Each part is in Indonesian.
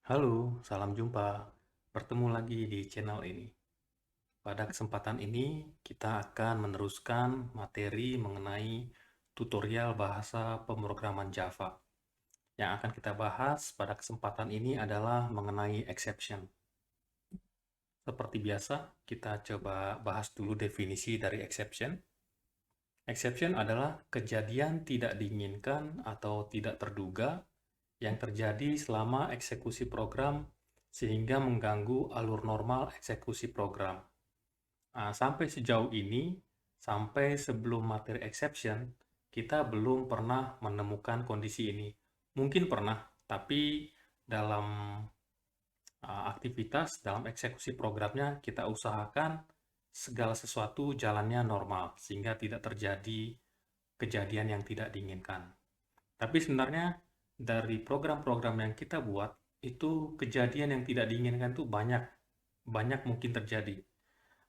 Halo, salam jumpa. Bertemu lagi di channel ini. Pada kesempatan ini, kita akan meneruskan materi mengenai tutorial bahasa pemrograman Java. Yang akan kita bahas pada kesempatan ini adalah mengenai exception. Seperti biasa, kita coba bahas dulu definisi dari exception. Exception adalah kejadian tidak diinginkan atau tidak terduga yang terjadi selama eksekusi program sehingga mengganggu alur normal eksekusi program. Nah, sampai sejauh ini, sampai sebelum materi exception, kita belum pernah menemukan kondisi ini. Mungkin pernah, tapi dalam aktivitas, dalam eksekusi programnya, kita usahakan segala sesuatu jalannya normal, sehingga tidak terjadi kejadian yang tidak diinginkan. Tapi sebenarnya dari program-program yang kita buat, itu kejadian yang tidak diinginkan itu banyak, banyak mungkin terjadi.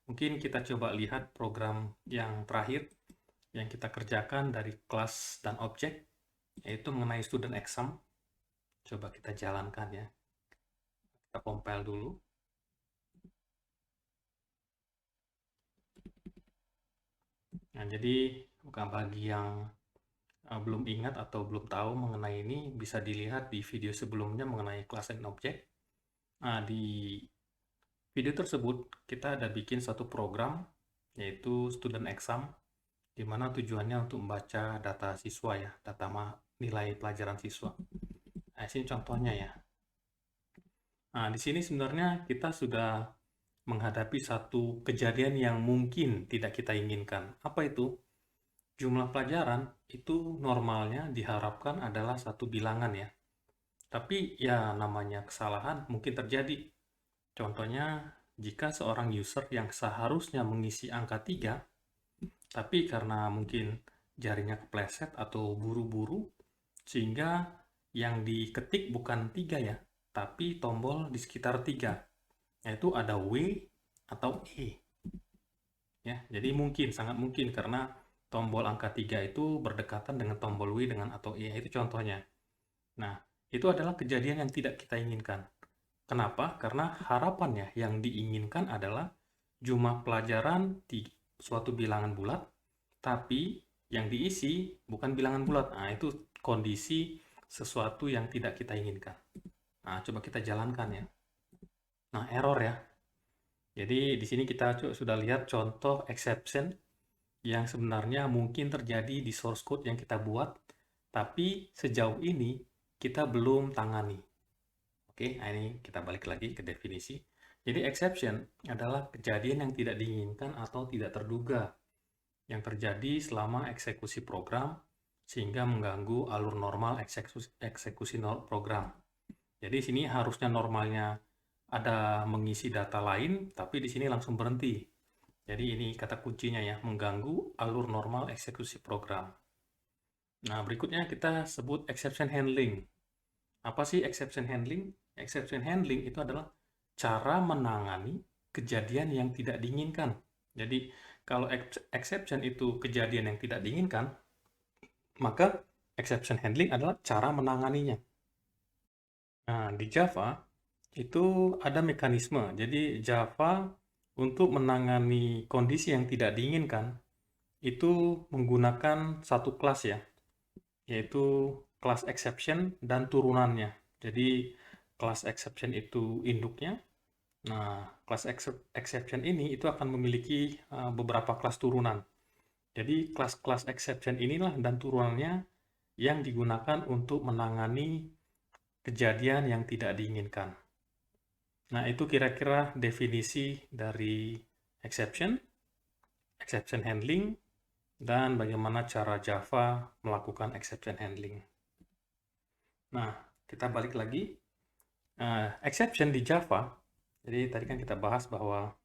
Mungkin kita coba lihat program yang terakhir yang kita kerjakan dari kelas dan objek, yaitu mengenai student exam. Coba kita jalankan ya. Kita compile dulu. Nah, jadi bagi yang belum ingat atau belum tahu mengenai ini, bisa dilihat di video sebelumnya mengenai kelas dan objek. Nah, di video tersebut kita ada bikin satu program, yaitu student exam, di mana tujuannya untuk membaca data siswa ya, nilai pelajaran siswa. Nah, sini contohnya ya. Nah, di sini sebenarnya kita sudah menghadapi satu kejadian yang mungkin tidak kita inginkan. Apa itu? Jumlah pelajaran itu normalnya diharapkan adalah satu bilangan ya. Tapi ya namanya kesalahan mungkin terjadi. Contohnya, jika seorang user yang seharusnya mengisi angka 3, tapi karena mungkin jarinya kepleset atau buru-buru, sehingga yang diketik bukan 3 ya, tapi tombol di sekitar 3, yaitu ada W atau E. Ya, jadi mungkin, sangat mungkin karena tombol angka 3 itu berdekatan dengan tombol W dengan atau E, itu contohnya. Nah, itu adalah kejadian yang tidak kita inginkan. Kenapa? Karena harapannya yang diinginkan adalah jumlah pelajaran di suatu bilangan bulat, tapi yang diisi bukan bilangan bulat. Nah, itu kondisi sesuatu yang tidak kita inginkan. Nah, coba kita jalankan ya. Nah, error ya. Jadi di sini kita sudah lihat contoh exception yang sebenarnya mungkin terjadi di source code yang kita buat, tapi sejauh ini kita belum tangani. Oke, nah ini kita balik lagi ke definisi. Jadi exception adalah kejadian yang tidak diinginkan atau tidak terduga yang terjadi selama eksekusi program sehingga mengganggu alur normal eksekusi program. Jadi sini harusnya normalnya ada mengisi data lain, tapi di sini langsung berhenti. Jadi ini kata kuncinya ya, mengganggu alur normal eksekusi program. Nah, berikutnya kita sebut exception handling. Apa sih exception handling? Exception handling itu adalah cara menangani kejadian yang tidak diinginkan. Jadi, kalau exception itu kejadian yang tidak diinginkan, maka exception handling adalah cara menanganinya. Nah, di Java itu ada mekanisme. Jadi, Java untuk menangani kondisi yang tidak diinginkan itu menggunakan satu kelas ya, yaitu kelas exception dan turunannya. Jadi, kelas exception itu induknya. Nah, kelas exception ini itu akan memiliki beberapa kelas turunan. Jadi, kelas-kelas exception inilah dan turunannya yang digunakan untuk menangani kejadian yang tidak diinginkan. Nah, itu kira-kira definisi dari exception, exception handling, dan bagaimana cara Java melakukan exception handling. Nah, kita balik lagi. Exception di Java, jadi tadi kan kita bahas bahwa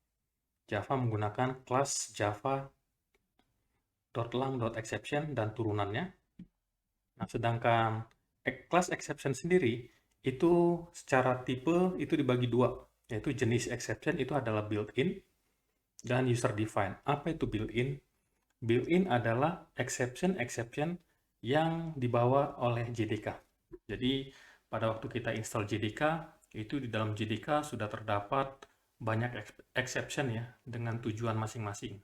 Java menggunakan kelas java.lang.exception dan turunannya. Nah, sedangkan kelas exception sendiri itu secara tipe itu dibagi dua, yaitu jenis exception itu adalah built-in dan user define. Apa itu built-in? Built-in adalah exception yang dibawa oleh JDK. Jadi pada waktu kita install JDK, itu di dalam JDK sudah terdapat banyak exception ya, dengan tujuan masing-masing.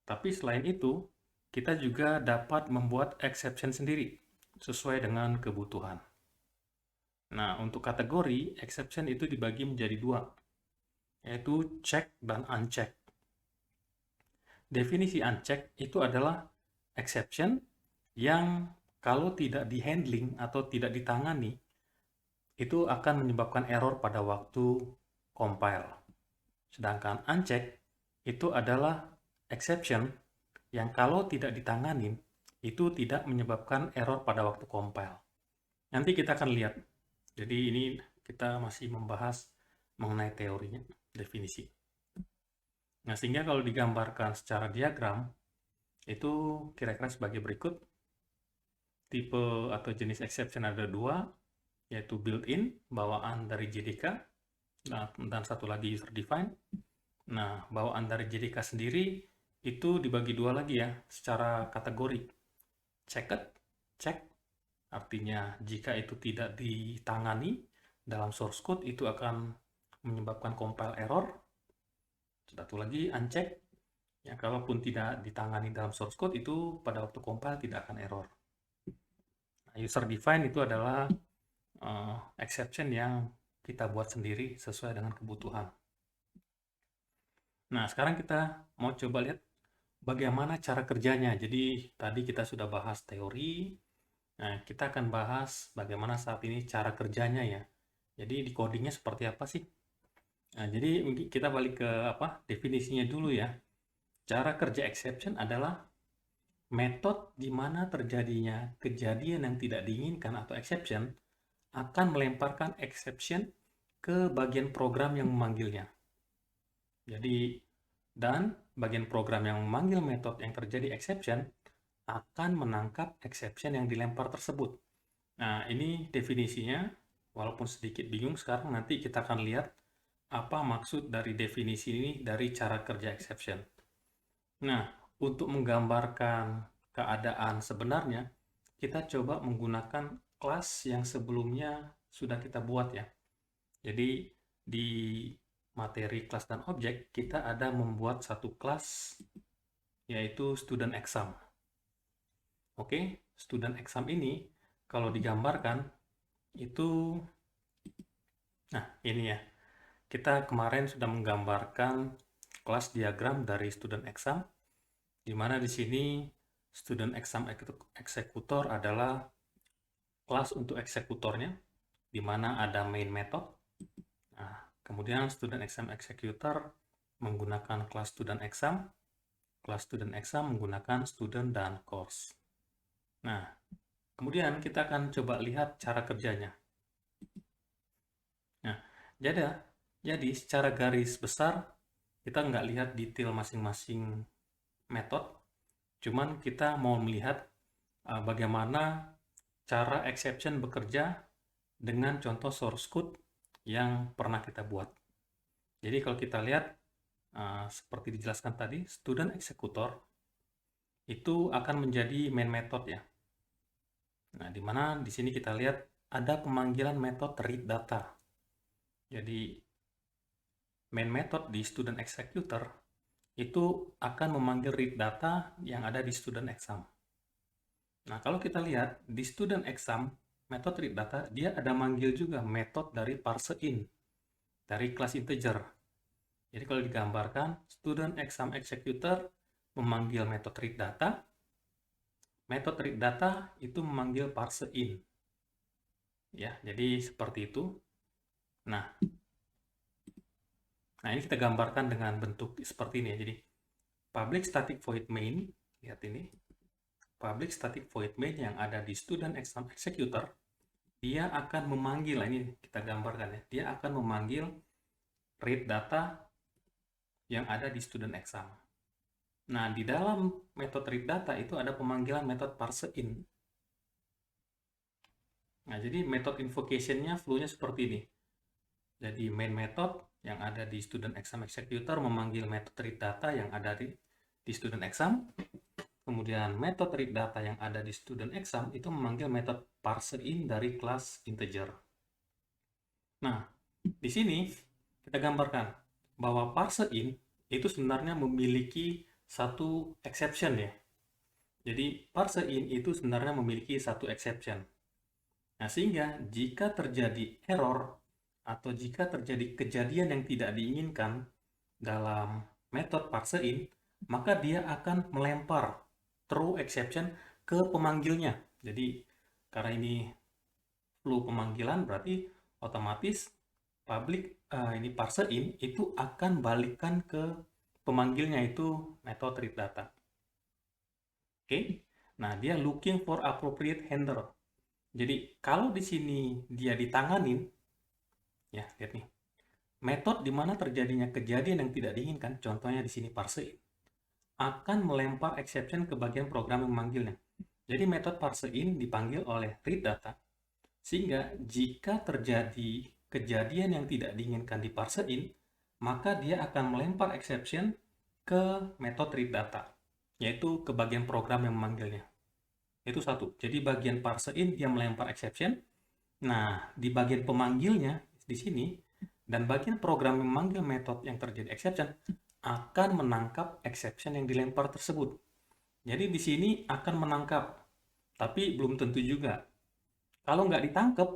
Tapi selain itu, kita juga dapat membuat exception sendiri, sesuai dengan kebutuhan. Nah, untuk kategori, exception itu dibagi menjadi dua, yaitu check dan uncheck. Definisi uncheck itu adalah exception yang kalau tidak di-handling atau tidak ditangani, itu akan menyebabkan error pada waktu compile. Sedangkan uncheck itu adalah exception yang kalau tidak ditanganin, itu tidak menyebabkan error pada waktu compile. Nanti kita akan lihat. Jadi ini kita masih membahas mengenai teorinya, definisi. Nah, sehingga kalau digambarkan secara diagram, itu kira-kira sebagai berikut. Tipe atau jenis exception ada dua, yaitu built-in, bawaan dari JDK, dan satu lagi user define. Nah, bawaan dari JDK sendiri itu dibagi dua lagi ya, secara kategori. Checked, check, artinya jika itu tidak ditangani dalam source code, itu akan menyebabkan compile error. Satu lagi, unchecked, ya kalaupun tidak ditangani dalam source code, itu pada waktu compile tidak akan error. Nah, user define itu adalah exception yang kita buat sendiri sesuai dengan kebutuhan. Nah, sekarang kita mau coba lihat bagaimana cara kerjanya. Jadi, tadi kita sudah bahas teori. Nah, kita akan bahas bagaimana saat ini cara kerjanya ya. Jadi, di codingnya seperti apa sih? Nah, jadi kita balik ke definisinya dulu ya. Cara kerja exception adalah metode di mana terjadinya kejadian yang tidak diinginkan atau exception akan melemparkan exception ke bagian program yang memanggilnya. Jadi, dan bagian program yang memanggil metode yang terjadi exception akan menangkap exception yang dilempar tersebut. Nah, ini definisinya, walaupun sedikit bingung sekarang, nanti kita akan lihat apa maksud dari definisi ini dari cara kerja exception. Nah, untuk menggambarkan keadaan sebenarnya, kita coba menggunakan kelas yang sebelumnya sudah kita buat ya. Jadi, di materi kelas dan objek, kita ada membuat satu kelas, yaitu student exam. Oke, student exam ini, kalau digambarkan, itu, nah ini ya, kita kemarin sudah menggambarkan kelas diagram dari student exam, di mana di sini student exam executor adalah kelas untuk eksekutornya, di mana ada main method. Nah, kemudian student exam executor menggunakan kelas student exam menggunakan student dan course. Nah, kemudian kita akan coba lihat cara kerjanya. Nah, jadi secara garis besar kita nggak lihat detail masing-masing metode, cuman kita mau melihat bagaimana cara exception bekerja dengan contoh source code yang pernah kita buat. Jadi kalau kita lihat seperti dijelaskan tadi, student executor itu akan menjadi main method ya. Nah, di mana di sini kita lihat ada pemanggilan metode read data. Jadi main method di student executor itu akan memanggil read data yang ada di student exam. Nah, kalau kita lihat di student exam, metode read data, dia ada manggil juga metode dari parseIn, dari kelas integer. Jadi kalau digambarkan, student exam executor memanggil metode read data itu memanggil parseIn. Ya, jadi seperti itu. Nah, ini kita gambarkan dengan bentuk seperti ini ya. Jadi public static void main, lihat ini. Public static void main yang ada di student exam executor, dia akan memanggil, ini kita gambarkan ya, dia akan memanggil read data yang ada di student exam. Nah, di dalam metode read data itu ada pemanggilan metode parseIn. Nah, jadi metode invocation-nya flow-nya seperti ini. Jadi main method yang ada di student exam executor memanggil metode read data yang ada di student exam. Kemudian metode read data yang ada di student exam itu memanggil metode parseIn dari kelas integer. Nah, Di sini kita gambarkan bahwa parseIn itu sebenarnya memiliki satu exception ya. Jadi parseIn itu sebenarnya memiliki satu exception. Nah, sehingga jika terjadi error atau jika terjadi kejadian yang tidak diinginkan dalam metode parseIn, maka dia akan melempar true exception ke pemanggilnya. Jadi karena ini flu pemanggilan berarti otomatis ini parseIn itu akan balikan ke pemanggilnya itu metode read data. Oke. Nah, dia looking for appropriate handler. Jadi kalau di sini dia ditanganin, ya lihat nih, metode di mana terjadinya kejadian yang tidak diinginkan, contohnya di sini parseIn, akan melempar exception ke bagian program yang memanggilnya. Jadi metode parseIn dipanggil oleh read data, sehingga jika terjadi kejadian yang tidak diinginkan di parseIn, maka dia akan melempar exception ke metode read data, yaitu ke bagian program yang memanggilnya. Itu satu. Jadi bagian parseIn dia melempar exception. Nah, di bagian pemanggilnya di sini dan bagian program yang memanggil metode yang terjadi exception akan menangkap exception yang dilempar tersebut. Jadi di sini akan menangkap, tapi belum tentu juga. Kalau nggak ditangkap,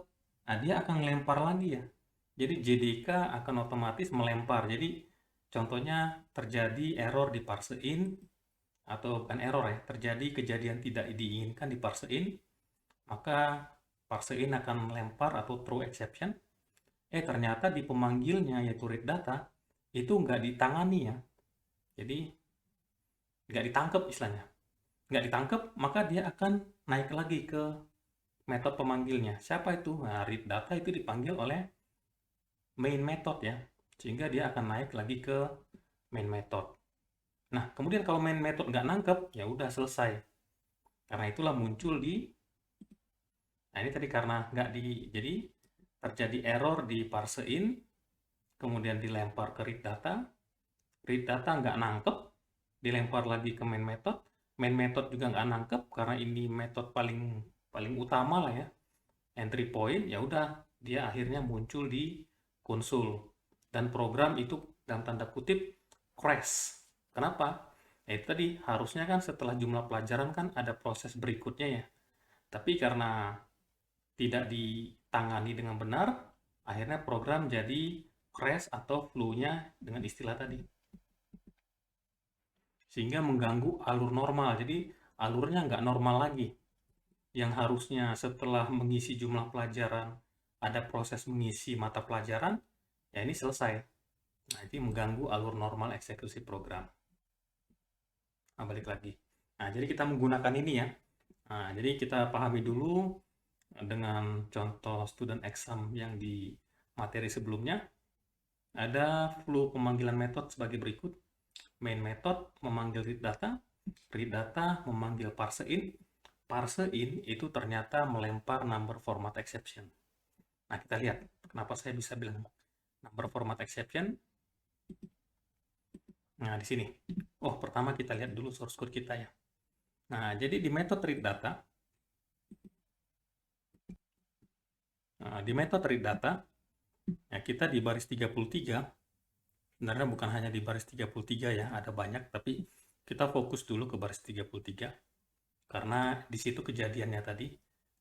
nah dia akan melempar lagi ya. Jadi JDK akan otomatis melempar. Jadi contohnya terjadi error di parseIn, atau bukan error ya, terjadi kejadian tidak diinginkan di parseIn, maka parseIn akan melempar atau throw exception. Ternyata di pemanggilnya yaitu read data itu nggak ditangani ya. Jadi nggak ditangkap istilahnya. Nggak ditangkap, maka dia akan naik lagi ke metode pemanggilnya. Siapa itu? Nah, read data itu dipanggil oleh main method ya. Sehingga dia akan naik lagi ke main method. Nah, kemudian kalau main method nggak nangkep, ya udah selesai. Karena itulah muncul di, nah ini tadi karena nggak di, jadi terjadi error di parseIn, kemudian dilempar ke read data nggak nangkep, dilempar lagi ke main method juga nggak nangkep, karena ini metode paling utama lah ya, entry point, ya udah dia akhirnya muncul di konsul dan program itu dalam tanda kutip crash. Kenapa? Ya itu tadi harusnya kan setelah jumlah pelajaran kan ada proses berikutnya ya. Tapi karena tidak ditangani dengan benar, akhirnya program jadi crash atau flu-nya dengan istilah tadi. Sehingga mengganggu alur normal. Jadi alurnya nggak normal lagi. Yang harusnya setelah mengisi jumlah pelajaran, ada proses mengisi mata pelajaran, ya ini selesai. Nah, ini mengganggu alur normal eksekusi program. Nah, balik lagi. Nah, jadi kita menggunakan ini ya. Nah, jadi kita pahami dulu dengan contoh student exam yang di materi sebelumnya. Ada flow pemanggilan metode sebagai berikut. Main method memanggil read data memanggil parseIn. ParseIn itu ternyata melempar number format exception. Nah, kita lihat kenapa saya bisa bilang number format exception. Nah, di sini. Oh, pertama kita lihat dulu source code kita ya. Nah, jadi di metode read data, ya kita di baris 33, sebenarnya bukan hanya di baris 33 ya, ada banyak, tapi kita fokus dulu ke baris 33, karena di situ kejadiannya tadi,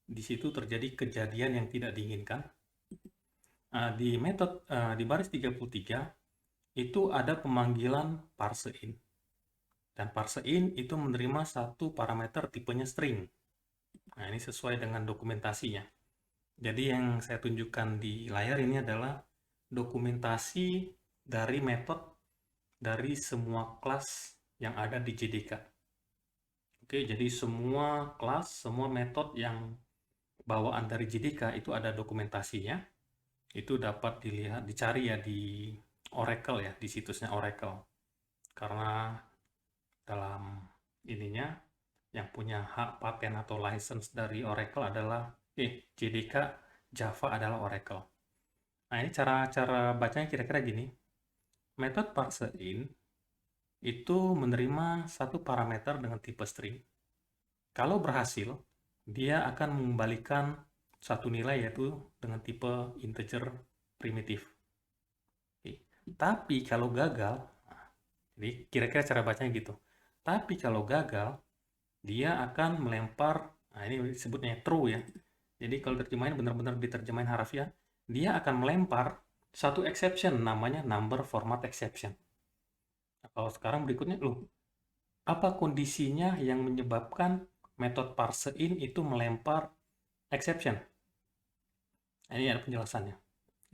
di situ terjadi kejadian yang tidak diinginkan. Di baris 33, itu ada pemanggilan parseIn. Dan parseIn itu menerima satu parameter tipenya string. Nah, ini sesuai dengan dokumentasinya. Jadi yang saya tunjukkan di layar ini adalah dokumentasi dari metode dari semua kelas yang ada di JDK. Oke, jadi semua kelas, semua metode yang bawaan dari JDK itu ada dokumentasinya. Itu dapat dilihat, dicari ya di Oracle ya, di situsnya Oracle. Karena dalam ininya yang punya hak paten atau license dari Oracle adalah JDK Java adalah Oracle. Nah, ini cara bacanya kira-kira gini. Metode parseIn itu menerima satu parameter dengan tipe string. Kalau berhasil, dia akan mengembalikan satu nilai yaitu dengan tipe integer primitif. Tapi kalau gagal, jadi kira-kira cara bacanya gitu. Tapi kalau gagal, dia akan melempar, nah ini disebutnya true ya. Jadi kalau terjemahin benar-benar diterjemahin harafiah, dia akan melempar satu exception namanya number format exception. Nah, kalau sekarang berikutnya, loh, apa kondisinya yang menyebabkan metode parseIn itu melempar exception? Nah, ini ada penjelasannya.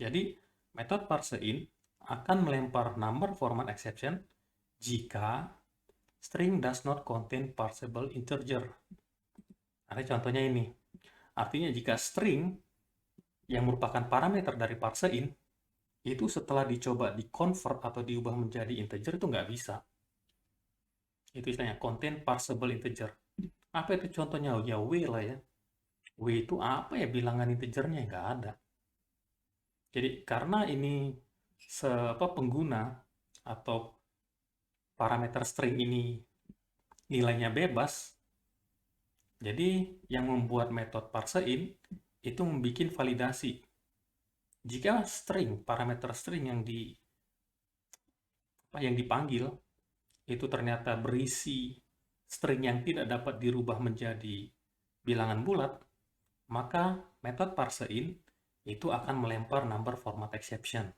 Jadi, metode parseIn akan melempar number format exception jika string does not contain parsable integer. Ada contohnya ini. Artinya jika string yang merupakan parameter dari parseIn itu setelah dicoba di-convert atau diubah menjadi integer itu nggak bisa. Itu istilahnya contain parsable integer. Apa itu contohnya? Ya W lah ya. W itu apa ya bilangan integernya? Nggak ada. Jadi karena ini pengguna atau parameter string ini nilainya bebas, jadi yang membuat metode parseIn itu membuat validasi. Jika string, parameter string yang dipanggil itu ternyata berisi string yang tidak dapat dirubah menjadi bilangan bulat, maka metode parseIn itu akan melempar number format exception.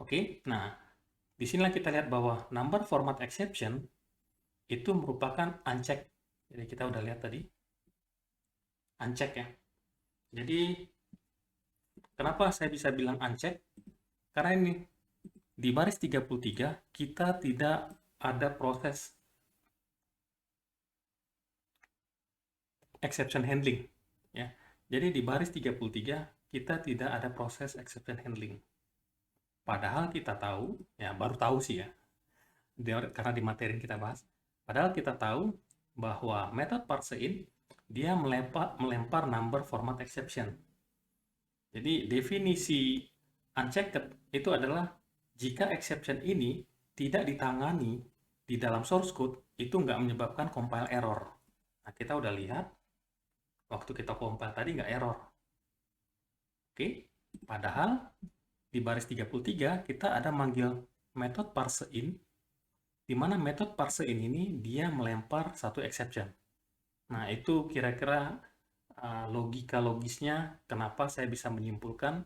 Oke, nah disinilah kita lihat bahwa number format exception itu merupakan unchecked. Jadi kita udah lihat tadi, unchecked ya. Jadi kenapa saya bisa bilang unchecked? Karena ini di baris 33 kita tidak ada proses exception handling ya. Jadi di baris 33 kita tidak ada proses exception handling. Padahal kita tahu, ya baru tahu sih ya, karena di materi kita bahas. Padahal kita tahu bahwa metode parseIn dia melempar number format exception. Jadi definisi unchecked itu adalah jika exception ini tidak ditangani di dalam source code, itu nggak menyebabkan compile error. Nah, kita udah lihat, waktu kita compile tadi nggak error. Oke, padahal di baris 33 kita ada manggil metode parseIn, di mana metode parseIn ini dia melempar satu exception. Nah, itu kira-kira logika logisnya kenapa saya bisa menyimpulkan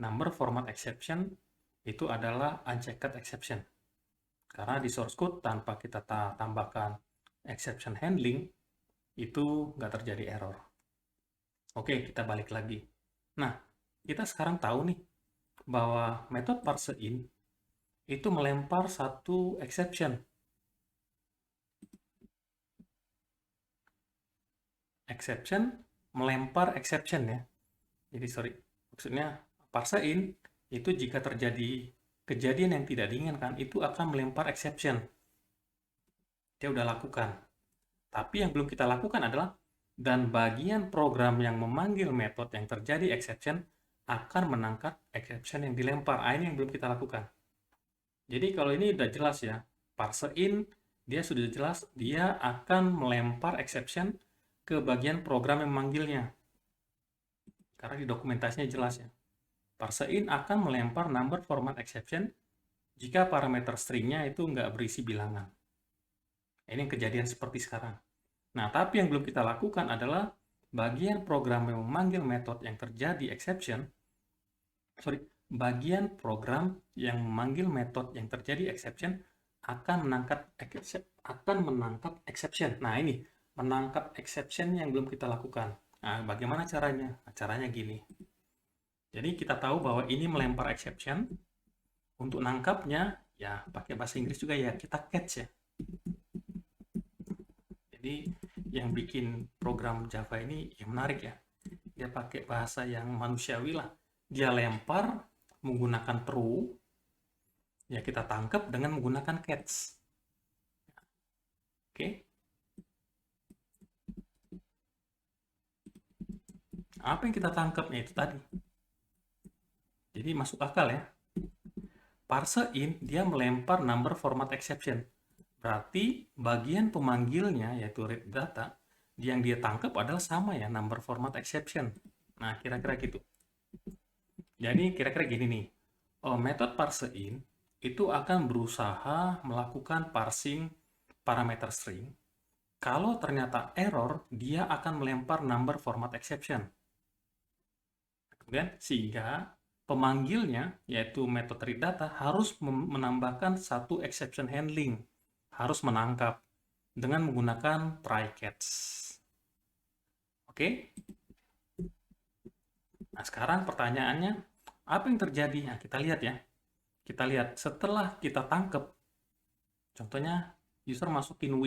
number format exception itu adalah unchecked exception. Karena di source code tanpa kita tambahkan exception handling, itu nggak terjadi error. Oke, kita balik lagi. Nah, kita sekarang tahu nih, bahwa metode parseIn itu melempar satu exception. Exception, melempar exception ya. Jadi sorry, maksudnya parseIn itu jika terjadi kejadian yang tidak diinginkan, itu akan melempar exception. Dia udah lakukan. Tapi yang belum kita lakukan adalah, dan bagian program yang memanggil metode yang terjadi exception akan menangkap exception yang dilempar. Ini yang belum kita lakukan. Jadi kalau ini udah jelas ya, parseIn dia sudah jelas dia akan melempar exception ke bagian program yang memanggilnya. Karena di dokumentasinya jelas ya. ParseIn akan melempar number format exception jika parameter stringnya itu nggak berisi bilangan. Ini yang kejadian seperti sekarang. Nah, tapi yang belum kita lakukan adalah bagian program yang memanggil metode yang terjadi exception, bagian program yang memanggil metode yang terjadi exception akan menangkap exception. Nah, ini menangkap exception yang belum kita lakukan. Nah, bagaimana caranya? Nah, caranya gini. Jadi kita tahu bahwa ini melempar exception. Untuk nangkapnya, ya pakai bahasa Inggris juga ya, kita catch ya. Jadi yang bikin program Java ini yang menarik ya. Dia pakai bahasa yang manusiawi lah. Dia lempar menggunakan true, ya kita tangkap dengan menggunakan catch. Oke. Apa yang kita tangkapnya itu tadi. Jadi masuk akal ya. ParseIn dia melempar number format exception. Berarti bagian pemanggilnya yaitu read data yang dia tangkap adalah sama ya, number format exception. Nah, kira-kira gitu. Jadi kira-kira gini nih. Metode parseIn itu akan berusaha melakukan parsing parameter string. Kalau ternyata error, dia akan melempar number format exception. Kemudian, sehingga pemanggilnya, yaitu metode read data, harus menambahkan satu exception handling. Harus menangkap dengan menggunakan try catch. Oke? Nah, sekarang pertanyaannya, apa yang terjadi? Nah, kita lihat ya. Kita lihat, setelah kita tangkap, contohnya user masukin W.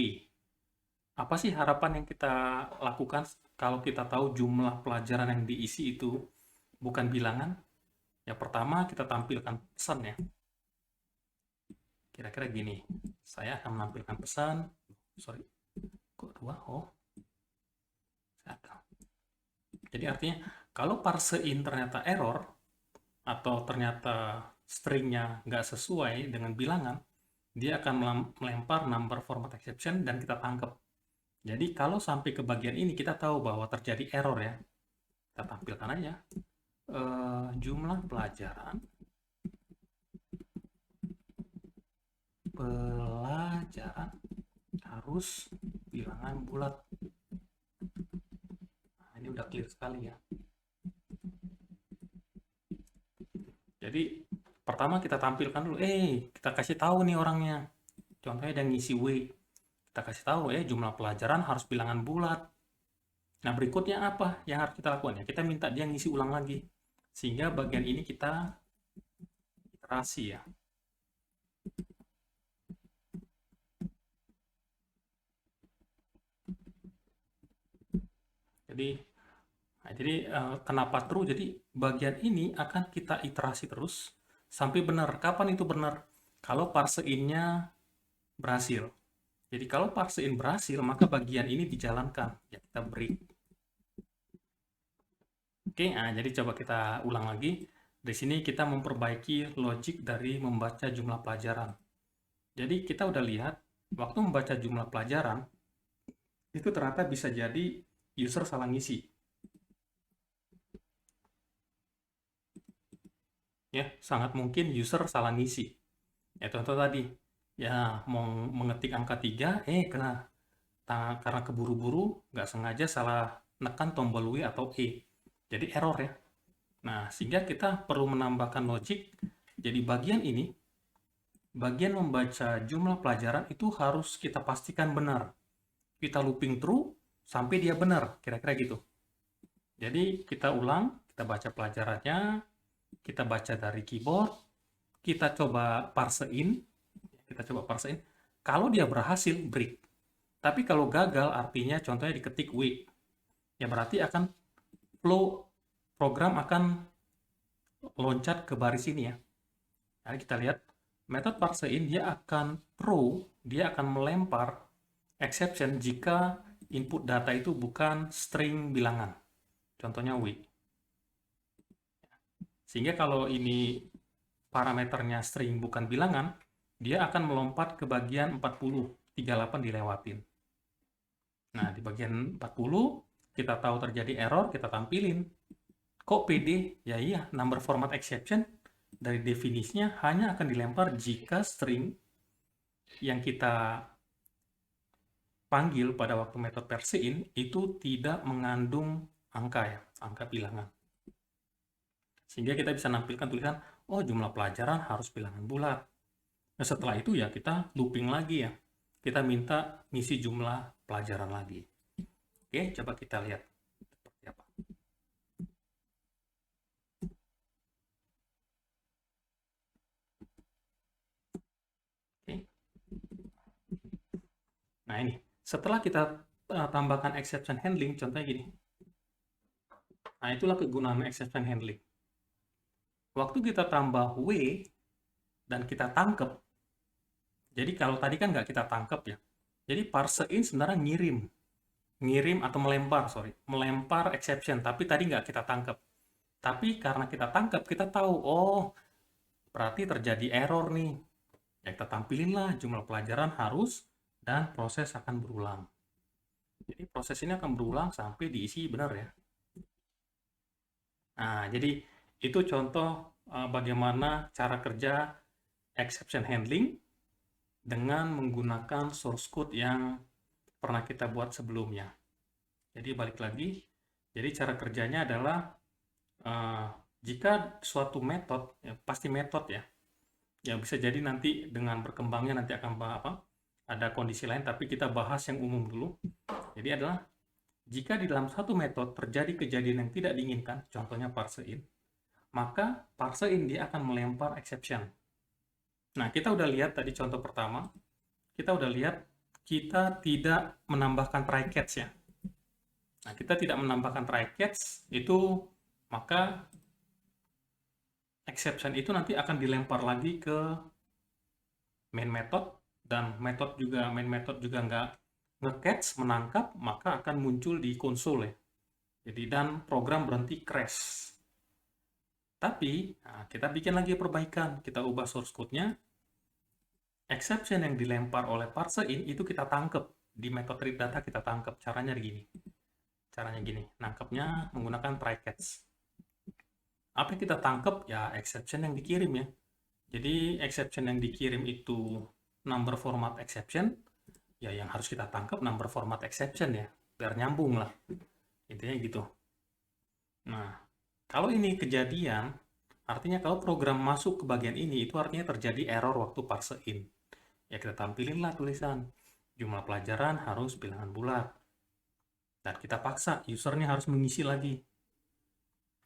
Apa sih harapan yang kita lakukan kalau kita tahu jumlah pelajaran yang diisi itu bukan bilangan? Ya, pertama kita tampilkan pesan ya. Kira-kira gini, saya akan menampilkan pesan. Sorry, kok dua? Oh, jadi artinya kalau parseIn ternyata error atau ternyata stringnya nggak sesuai dengan bilangan, dia akan melempar number format exception dan kita tangkap. Jadi kalau sampai ke bagian ini kita tahu bahwa terjadi error ya. Kita tampilkan aja jumlah pelajaran harus bilangan bulat. Nah, ini udah clear sekali ya. Jadi pertama kita tampilkan dulu, kita kasih tahu nih orangnya. Contohnya dia ngisi W. Kita kasih tahu, jumlah pelajaran harus bilangan bulat. Nah, berikutnya apa yang harus kita lakukan? Ya, kita minta dia ngisi ulang lagi. Sehingga bagian ini kita iterasi ya. Jadi kenapa true? Jadi bagian ini akan kita iterasi terus sampai benar. Kapan itu benar? Kalau parseIn-nya berhasil. Jadi kalau parseIn berhasil, maka bagian ini dijalankan. Ya, kita break. Oke, nah jadi coba kita ulang lagi. Di sini kita memperbaiki logik dari membaca jumlah pelajaran. Jadi kita udah lihat, waktu membaca jumlah pelajaran, itu ternyata bisa jadi user salah ngisi. Ya, sangat mungkin user salah ngisi. Ya, contoh tadi, ya mau mengetik angka 3, karena keburu-buru, nggak sengaja salah nekan tombol W atau E. Jadi error ya. Nah, sehingga kita perlu menambahkan logik. Jadi bagian ini, bagian membaca jumlah pelajaran itu harus kita pastikan benar. Kita looping true sampai dia benar, kira-kira gitu. Jadi kita ulang, kita baca pelajarannya, kita baca dari keyboard, kita coba parseIn, kalau dia berhasil, break. Tapi kalau gagal, artinya contohnya diketik W, ya berarti akan flow program akan loncat ke baris ini ya. Jadi kita lihat, metode parseIn dia akan dia akan melempar exception jika input data itu bukan string bilangan. Contohnya W. Sehingga kalau ini parameternya string bukan bilangan, dia akan melompat ke bagian 40, 38 dilewatin. Nah, di bagian 40, kita tahu terjadi error, kita tampilin. Kok PD? Ya iya, number format exception dari definisinya hanya akan dilempar jika string yang kita panggil pada waktu metode parseIn itu tidak mengandung angka ya, angka bilangan. Sehingga kita bisa nampilkan tulisan, oh jumlah pelajaran harus bilangan bulat. Nah setelah itu ya kita looping lagi ya. Kita minta ngisi jumlah pelajaran lagi. Oke, coba kita lihat seperti apa. Oke. Nah ini, setelah kita tambahkan exception handling, contohnya gini. Nah itulah kegunaan exception handling. Waktu kita tambah W dan kita tangkep, jadi kalau tadi kan nggak kita tangkep ya. Jadi parseIn sebenarnya ngirim atau melempar exception, tapi tadi nggak kita tangkep. Tapi karena kita tangkap, kita tahu, oh berarti terjadi error nih. Ya kita tampilinlah jumlah pelajaran harus dan proses akan berulang. Jadi proses ini akan berulang sampai diisi benar ya. Nah, jadi itu contoh bagaimana cara kerja exception handling dengan menggunakan source code yang pernah kita buat sebelumnya. Jadi balik lagi, jadi cara kerjanya adalah jika suatu metode, ya pasti metode ya, ya bisa jadi nanti dengan berkembangnya nanti akan ada kondisi lain, tapi kita bahas yang umum dulu. Jadi adalah jika di dalam satu metode terjadi kejadian yang tidak diinginkan, contohnya parse in, maka parse in dia akan melempar exception. Nah, kita udah lihat tadi contoh pertama, kita udah lihat kita tidak menambahkan try catch ya. Nah, kita tidak menambahkan try catch, itu maka exception itu nanti akan dilempar lagi ke main method, dan main method juga nggak nge-catch, menangkap, maka akan muncul di konsol ya. Jadi, dan program berhenti crash. Tapi, kita bikin lagi perbaikan, kita ubah source code-nya, exception yang dilempar oleh parse in itu kita tangkap di method read data, kita tangkap. Caranya gini, nangkapnya menggunakan try catch. Apa yang kita tangkap ya exception yang dikirim ya. Jadi exception yang dikirim itu number format exception, ya yang harus kita tangkap number format exception ya, biar nyambung lah. Intinya gitu. Nah, kalau ini kejadian, artinya kalau program masuk ke bagian ini, itu artinya terjadi error waktu parse in. Ya kita tampilin lah tulisan, jumlah pelajaran harus bilangan bulat. Dan kita paksa usernya harus mengisi lagi.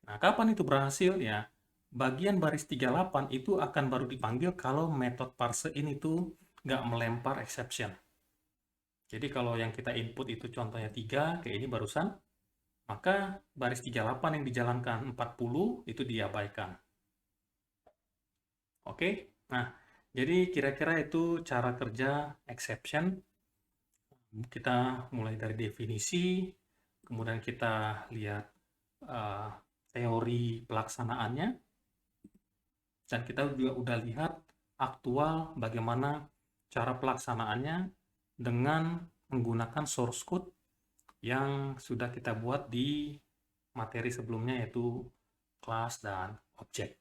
Nah, kapan itu berhasil? Ya, bagian baris 38 itu akan baru dipanggil kalau metode parse in itu nggak melempar exception. Jadi kalau yang kita input itu contohnya 3, kayak ini barusan, maka baris 38 yang dijalankan 40 itu diabaikan. Oke? Nah, jadi kira-kira itu cara kerja exception. Kita mulai dari definisi, kemudian kita lihat teori pelaksanaannya, dan kita juga udah lihat aktual bagaimana cara pelaksanaannya dengan menggunakan source code yang sudah kita buat di materi sebelumnya, yaitu kelas dan objek.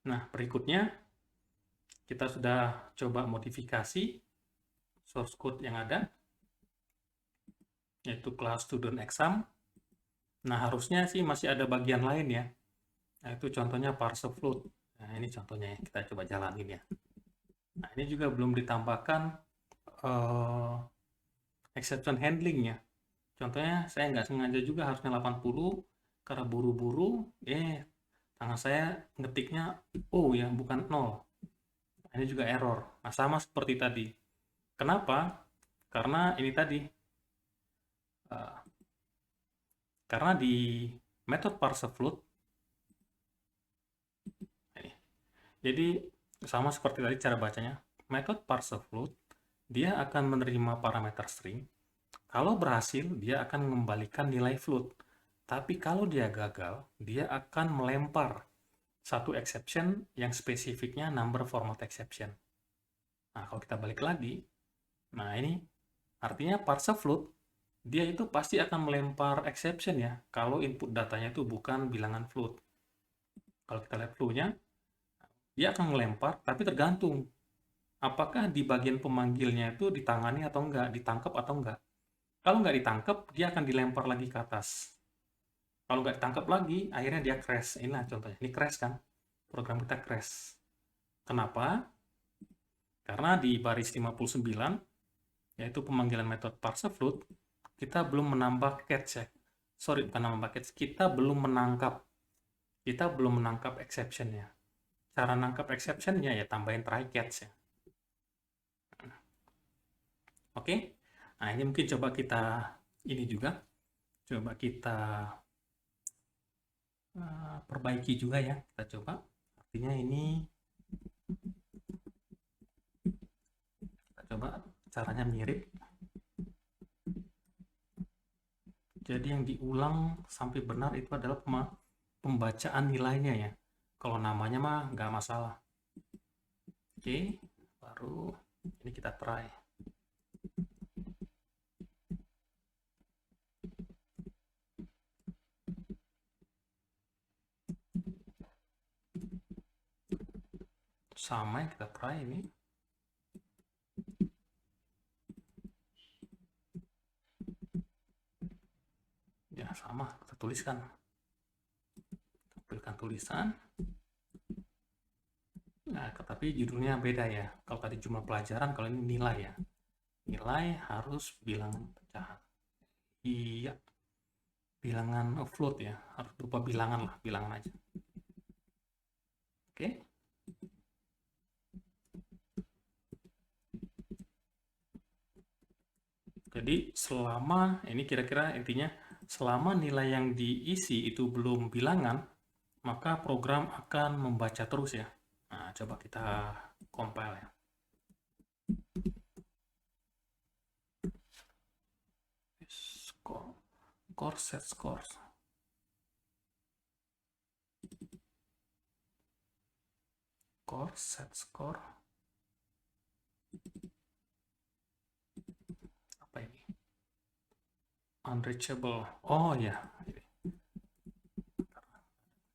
Nah, berikutnya kita sudah coba modifikasi source code yang ada, yaitu kelas student exam. Nah, harusnya sih masih ada bagian lain ya. Nah, itu contohnya parse float. Nah, ini contohnya ya, kita coba jalanin ya. Nah, ini juga belum ditambahkan exception handling ya. Contohnya saya nggak sengaja juga harusnya 80, karena buru-buru, tangan saya ngetiknya O ya, bukan 0. Ini juga error. Nah, sama seperti tadi. Kenapa? Karena ini tadi. Karena di method parse float, jadi sama seperti tadi cara bacanya. Method parse float, dia akan menerima parameter string. Kalau berhasil, dia akan mengembalikan nilai float. Tapi kalau dia gagal, dia akan melempar satu exception yang spesifiknya number format exception. Nah, kalau kita balik lagi, nah ini artinya parse float, dia itu pasti akan melempar exception ya, kalau input datanya itu bukan bilangan float. Kalau kita lihat flow-nya, dia akan melempar, tapi tergantung apakah di bagian pemanggilnya itu ditangani atau enggak, ditangkap atau enggak. Kalau nggak ditangkap, dia akan dilempar lagi ke atas. Kalau nggak ditangkap lagi, akhirnya dia crash. Inilah contohnya. Ini crash kan? Program kita crash. Kenapa? Karena di baris 59, yaitu pemanggilan metode parse float, kita belum menambah catch ya. Sorry, bukan menambah catch. Kita belum menangkap. Kita belum menangkap exception-nya. Cara nangkap exception-nya ya tambahin try catch ya. Oke? Nah, ini mungkin coba kita ini juga. Coba kita perbaiki juga ya. Kita coba. Artinya ini kita coba caranya mirip. Jadi yang diulang sampai benar itu adalah pembacaan nilainya ya. Kalau namanya mah nggak masalah. Oke, baru ini kita try. sama yang kita try ini. Ya, sama, kita tuliskan. Tampilkan tulisan. Nah, tapi judulnya beda ya. Kalau tadi jumlah pelajaran, kalau ini nilai ya. Nilai harus bilangan pecahan. Iya. Bilangan float ya. Harus berupa bilangan lah, bilangan aja. Oke. Jadi selama, ini kira-kira intinya, selama nilai yang diisi itu belum bilangan, maka program akan membaca terus ya. Nah, coba kita compile ya. Score set scores. Score set score. Apa ini? Unreachable. Oh ya.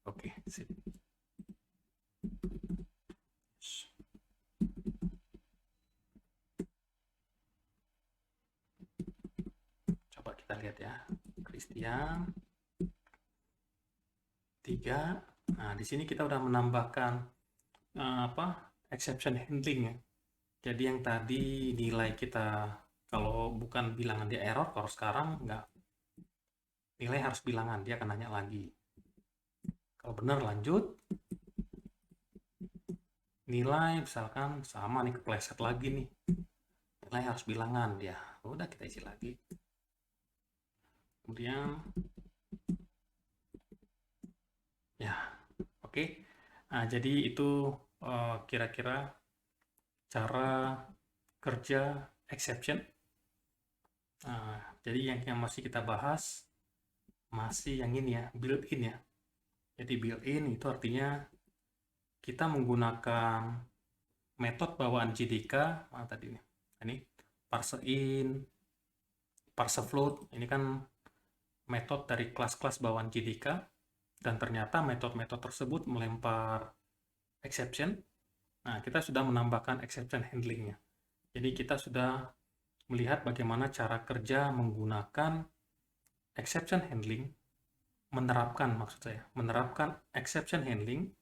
Oke, sip. Coba kita lihat ya. Christian 3. Nah, di sini kita udah menambahkan exception handling ya. Jadi yang tadi nilai kita kalau bukan bilangan dia error, kalau sekarang nggak, nilai harus bilangan, dia akan nanya lagi. Kalau benar lanjut, nilai misalkan sama nih, kepleset lagi nih, nilai harus bilangan dia. Udah, kita isi lagi. Kemudian ya, oke. Nah, jadi itu kira-kira cara kerja exception. Nah, jadi yang masih kita bahas masih yang ini ya, built-in ya. Jadi built-in itu artinya kita menggunakan metode bawaan JDK tadi nih. Ini parse in, parse float, ini kan metode dari kelas-kelas bawaan JDK, dan ternyata metode-metode tersebut melempar exception. Nah, kita sudah menambahkan exception handlingnya. Jadi kita sudah melihat bagaimana cara kerja menggunakan exception handling, menerapkan exception handling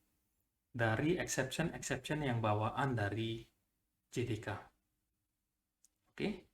dari exception yang bawaan dari JDK. Oke.